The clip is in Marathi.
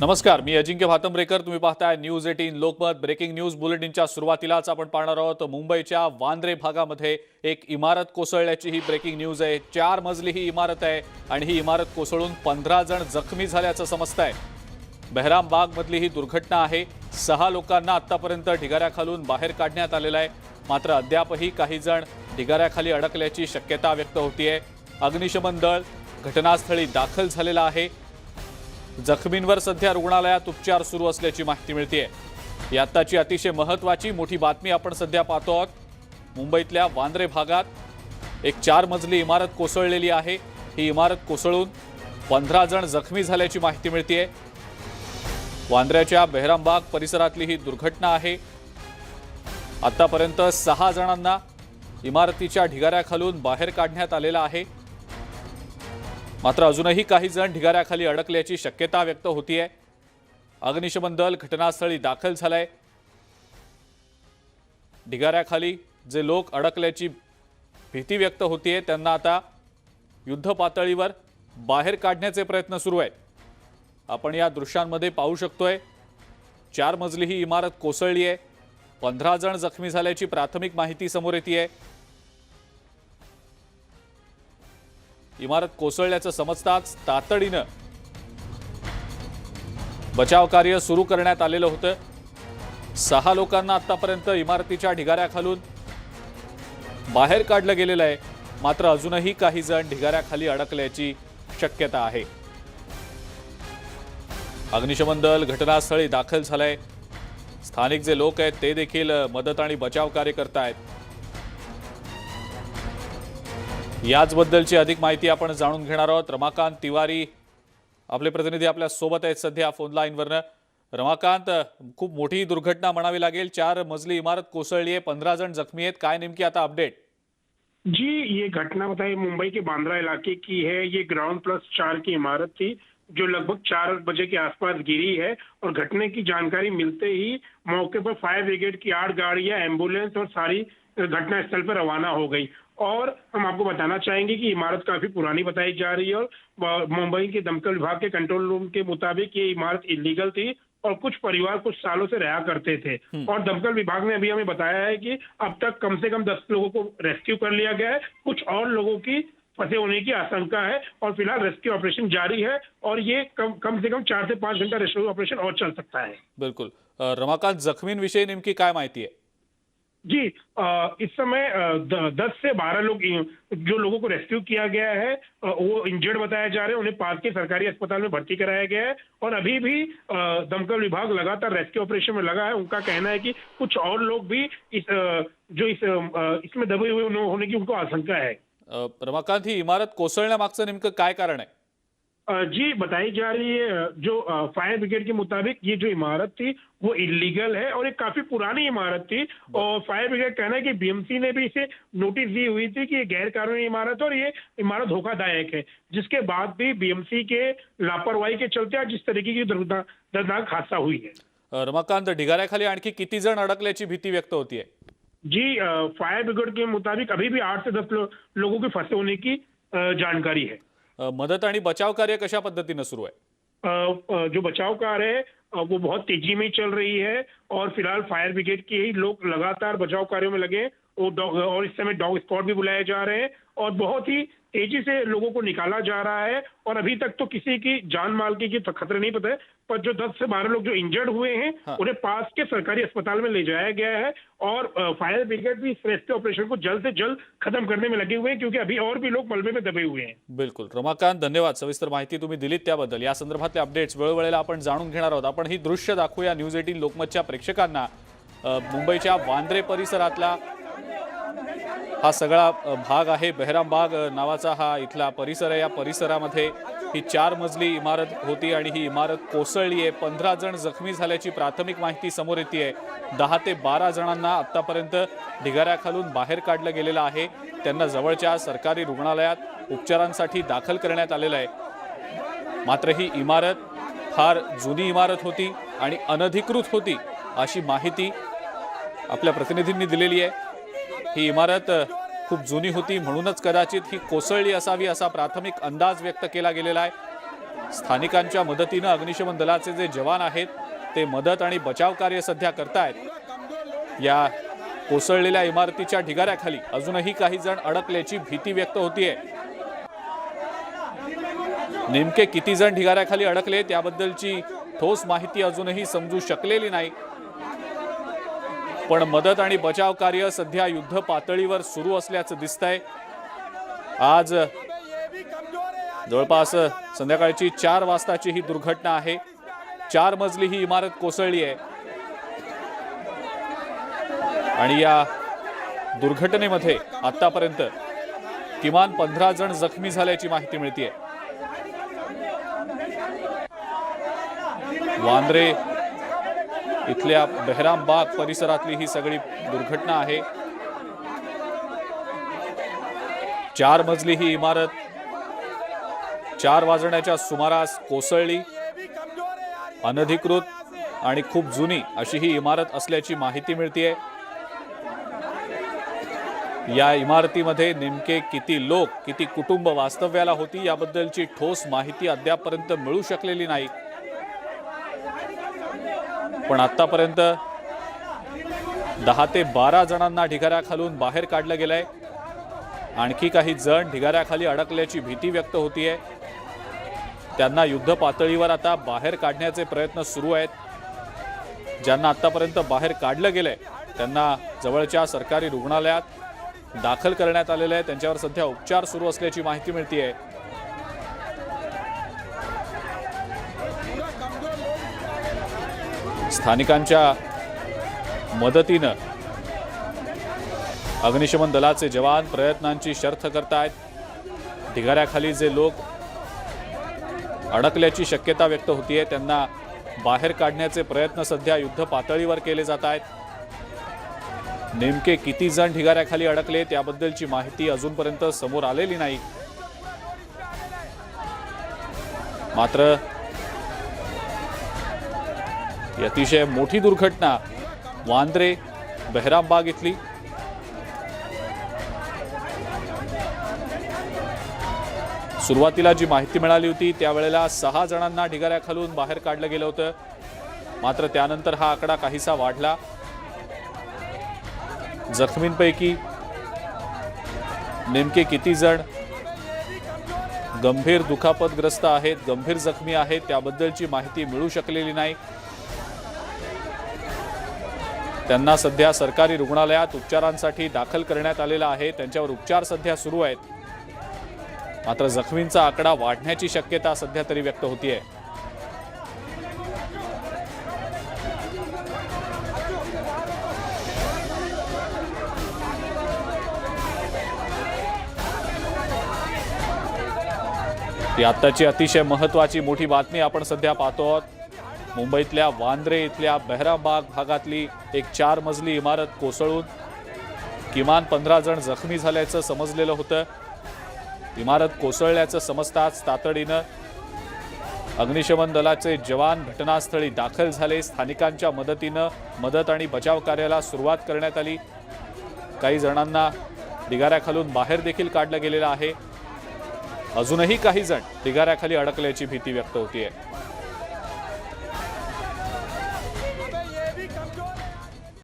नमस्कार, मी अजिंक्य भातंब्रेकर. तुम्ही पाहताय न्यूज 18 लोकमत. ब्रेकिंग न्यूज बुलेटिनच्या सुरुवातीलाच आपण पाहणार आहोत मुंबईच्या वांद्रे भागामध्ये एक इमारत कोसळल्याची ही ब्रेकिंग न्यूज आहे. 4 मजली ही इमारत आहे आणि ही इमारत कोसळून 15 जण जखमी झाल्याचं समजतंय. बेहराम बाग मधली ही दुर्घटना आहे. 6 लोकांना आतापर्यंत ढिगाऱ्याखालून बाहेर काढण्यात आलेलं आहे. मात्र अद्यापही काही जण ढिगाऱ्याखाली अडकल्याची शक्यता व्यक्त होतीये. अग्निशमन दल घटनास्थळी दाखल झालेला आहे. जखमींवर सध्या रुग्णालयात उपचार सुरू असल्याची माहिती मिळते. ही आत्ताची अतिशय महत्त्वाची मोठी बातमी आपण सध्या पाहतो आहोत. मुंबईतल्या वांद्रे भागात एक 4 मजली इमारत कोसळलेली आहे. ही इमारत कोसळून 15 जण जखमी झाल्याची माहिती मिळते. वांद्र्याच्या बेहरामबाग परिसरातली ही दुर्घटना आहे. आतापर्यंत 6 जणांना इमारतीच्या ढिगाऱ्याखालून बाहेर काढण्यात आलेलं आहे. मात्र अजूनही काही जण ढिगाऱ्याखाली अडकल्याची शक्यता व्यक्त होतीये. अग्निशमन दल घटनास्थळी दाखल झालंय. ढिगाऱ्याखाली जे लोक अडकल्याची भीती व्यक्त होतीये त्यांना आता युद्ध पातळीवर बाहेर काढण्याचे प्रयत्न सुरू आहेत. आपण या दृश्यांमध्ये पाहू शकतोय 4 मजली ही इमारत कोसळली आहे. 15 जण जखमी झाल्याची प्राथमिक माहिती समोर येते. इमारत कोसळल्याचं समजताच तातडीनं बचाव कार्य सुरू करण्यात आलेलं होतं. 6 लोकांना आतापर्यंत इमारतीच्या ढिगाऱ्याखालून बाहेर काढलं गेलेलं आहे. मात्र अजूनही काही जण ढिगाऱ्याखाली अडकल्याची शक्यता आहे. अग्निशमन दल घटनास्थळी दाखल झालंय. स्थानिक जे लोक आहेत ते देखील मदत आणि बचाव कार्य करतायत. याचबद्दलची अधिक माहिती आपण जाणून घेणार आहोत. रमाकांत तिवारी आपले प्रतिनिधी आपल्या सोबत आहेत सध्या फोन लाईनवरनं. रमाकांत, खूप मोठी दुर्घटना म्हणावी लागेल. 4 मजली इमारत कोसळली आहे, 15 जण जखमी आहेत. काय नेमकी आता अपडेट? जी, ये घटना बताइए मुंबई के बांद्रा इलाके की है। ये ग्राउंड प्लस 4 की इमारत थी जो लगभग 4 बजे के आसपास गिरी है और घटने की जानकारी मिलते ही मौके पर फायर ब्रिगेड की 8 गाड़ियां, एम्बुलेंस और सारी घटना स्थल पर रवाना हो गई। और हम आपको बताना चाहेंगे कि इमारत काफी पुरानी बताई जा रही है और मुंबई के दमकल विभाग के कंट्रोल रूम के मुताबिक ये इमारत इलीगल थी और कुछ परिवार कुछ सालों से रहा करते थे। और दमकल विभाग ने अभी हमें बताया है कि अब तक कम से कम 10 लोगों को रेस्क्यू कर लिया गया है। कुछ और लोगों की फंसे होने की आशंका है और फिलहाल रेस्क्यू ऑपरेशन जारी है और ये कम से कम 4 से 5 घंटा रेस्क्यू ऑपरेशन और चल सकता है। बिल्कुल. रमाकांत, जखमींविषयी नेमकी काय माहिती आहे? जी, इस समय 10 से 12 लोग जो लोगों को रेस्क्यू किया गया है वो इंजर्ड बताए जा रहे हैं। उन्हें पास के सरकारी अस्पताल में भर्ती कराया गया है और अभी भी दमकल विभाग लगातार रेस्क्यू ऑपरेशन में लगा है। उनका कहना है कि कुछ और लोग भी इसमें दबे हुए होने की उनको आशंका है। रमाकांत, ही इमारत कोसळण्यामागचं नेमकं काय कारण आहे? जी, बताई जा रही है जो फायर ब्रिगेड के मुताबिक ये जो इमारत थी वो इलीगल है और एक काफी पुरानी इमारत थी और फायर ब्रिगेड कहना है कि बीएमसी ने भी इसे नोटिस दी हुई थी कि ये गैर कानूनी इमारत है और ये इमारत धोखादायक है, जिसके बाद भी बीएमसी के लापरवाही के चलते आज जिस तरीके की दर्दनाक हादसा हुई है। रमाकांत, ढिगाऱ्याखाली आणखी किती जण अडकल्याची भीती व्यक्त होतीये? जी, फायर ब्रिगेड के मुताबिक अभी भी 8 से 10 लोगों के फंसे होने की जानकारी है। मदत आणि बचाव कार्य कशा पद्धतीने सुरू आहे? जो बचाव कार्य है वो बहुत तेजी में चल रही है और फिलहाल फायर ब्रिगेड के ही लोग लगातार बचाव कार्यों में लगे और इस समय डॉग स्क्वाड भी बुलाए जा रहे हैं और बहुत ही तेजी से लोगों को निकाला जा रहा है और अभी तक तो किसी की जान माल की खतरे नहीं पता है, पर जो 10 से 12 लोग जो इंजर्ड हुए हैं उन्हें पास के सरकारी अस्पताल में ले जाया गया है और फायर ब्रिगेड भी इस रेस्क्यू ऑपरेशन को जल्द से जल्द खत्म करने में लगे हुए हैं क्योंकि अभी और भी लोग मलबे में दबे हुए हैं। बिल्कुल रमाकांत, धन्यवाद. सविस्तर माहिती तुम्ही दिलीत त्याबद्दल. या संदर्भातले अपडेट्स वेळोवेळेला आपण जाणून घेणार आहोत. आपण ही दृश्य दाखवूया न्यूज 18 लोकमतच्या प्रेक्षकांना. मुंबईच्या वांद्रे परिसरातला हा सगळा भाग आहे. बेहरामबाग नावाचा हा इथला परिसर आहे. या परिसरामध्ये ही 4 मजली इमारत होती आणि ही इमारत कोसळली आहे. 15 जण जखमी झाल्याची प्राथमिक माहिती समोर येते. 10 ते 12 जणांना आतापर्यंत ढिगाऱ्याखालून बाहेर काढलं गेलेलं आहे. त्यांना जवळच्या सरकारी रुग्णालयात उपचारांसाठी दाखल करण्यात आलेलं आहे. मात्र ही इमारत फार जुनी इमारत होती आणि अनधिकृत होती अशी माहिती आपल्या प्रतिनिधींनी दिलेली आहे. ही इमारत खूप जुनी होती म्हणूनच कदाचित ही कोसळली असावी असा प्राथमिक अंदाज व्यक्त केला गेलेला आहे. स्थानिकांच्या मदतीनं अग्निशमन दलाचे जे जवान आहेत ते मदत आणि बचाव कार्य सध्या करतायत। या कोसळलेल्या इमारतीच्या ढिगाऱ्याखाली अजूनही काही जण अडकल्याची भीती व्यक्त होतीये। नेमके किती जण ढिगाऱ्याखाली अडकले त्याबद्दलची ठोस माहिती अजूनही समजू शकलेली नाही, पण मदत आणि बचाव कार्य सध्या युद्ध पातळीवर सुरू असल्याचं दिसतंय। आज जवळपास संध्याकाळची 4 वाजताची ही दुर्घटना आहे। 4 मजली ही इमारत कोसळली आहे आणि या दुर्घटनेमध्ये आतापर्यंत किमान 15 जण जखमी झाल्याची माहिती मिळतेय। वांद्रे इथल्या बेहरामबाग परिसरातली ही सगळी दुर्घटना आहे। 4 मजली ही इमारत 4 वाजण्याच्या सुमारास कोसळली। अनधिकृत आणि खूप जुनी अशी ही इमारत असल्याची माहिती मिळतेय। या इमारतीमध्ये नेमके किती लोक, किती कुटुंब वास्तव्याला होती याबद्दलची ठोस माहिती अद्यापपर्यंत मिळू शकलेली नाही, पण आतापर्यंत 10 ते 12 जणांना ढिगाऱ्याखालून बाहेर काढलं गेलंय। आणखी काही जण ढिगाऱ्याखाली अडकल्याची भीती व्यक्त होतीये। त्यांना युद्ध पातळीवर आता बाहेर काढण्याचे प्रयत्न सुरू आहेत। ज्यांना आतापर्यंत बाहेर काढलं गेलंय त्यांना जवळच्या सरकारी रुग्णालयात दाखल करण्यात आलेलं आहे। त्यांच्यावर सध्या उपचार सुरू असल्याची माहिती मिळतेय। स्थानिकांच्या मदतीनं अग्निशमन दलाचे जवान प्रयत्नांची शर्थ करतायत। ढिगाऱ्याखाली जे लोक अडकल्याची शक्यता व्यक्त होतीये त्यांना बाहेर काढण्याचे प्रयत्न सध्या युद्ध पातळीवर केले जात आहेत। नेमके किती जण ढिगाऱ्याखाली अडकले त्याबद्दलची माहिती अजूनपर्यंत समोर आलेली नाही, मात्र ही अतिशय मोठी दुर्घटना वांद्रे बेहरामबाग इथली। सुरुवातीला जी माहिती मिळाली होती त्यावेळेला 6 जणांना ढिगाऱ्याखालून बाहेर काढलं गेलं होतं, मात्र त्यानंतर हा आकडा काहीसा वाढला। जखमींपैकी नेमके किती जण गंभीर दुखापतग्रस्त आहेत, गंभीर जखमी आहेत त्याबद्दलची माहिती मिळू शकलेली नाही। त्यांना सध्या सरकारी रुग्णालयात उपचारांसाठी दाखल करण्यात आलेला आहे। त्यांच्यावर उपचार सध्या सुरू आहेत, मात्र जखमींचा आकडा वाढण्याची शक्यता सध्या तरी व्यक्त होतीये। ती आत्ताची अतिशय महत्त्वाची मोठी बातमी आपण सध्या पाहतो आहोत। मुंबईतल्या वांद्रे इथल्या बेहरामबाग भागातली एक 4 मजली इमारत कोसळून किमान 15 जण जखमी झाल्याचं समजलेलं होतं। इमारत कोसळल्याचं समजताच तातडीनं अग्निशमन दलाचे जवान घटनास्थळी दाखल झाले। स्थानिकांच्या मदतीनं मदत आणि बचाव कार्याला सुरुवात करण्यात आली। काही जणांना ढिगाऱ्याखालून बाहेर देखील काढलं गेलेलं आहे। अजूनही काही जण ढिगाऱ्याखाली अडकल्याची भीती व्यक्त होतीये।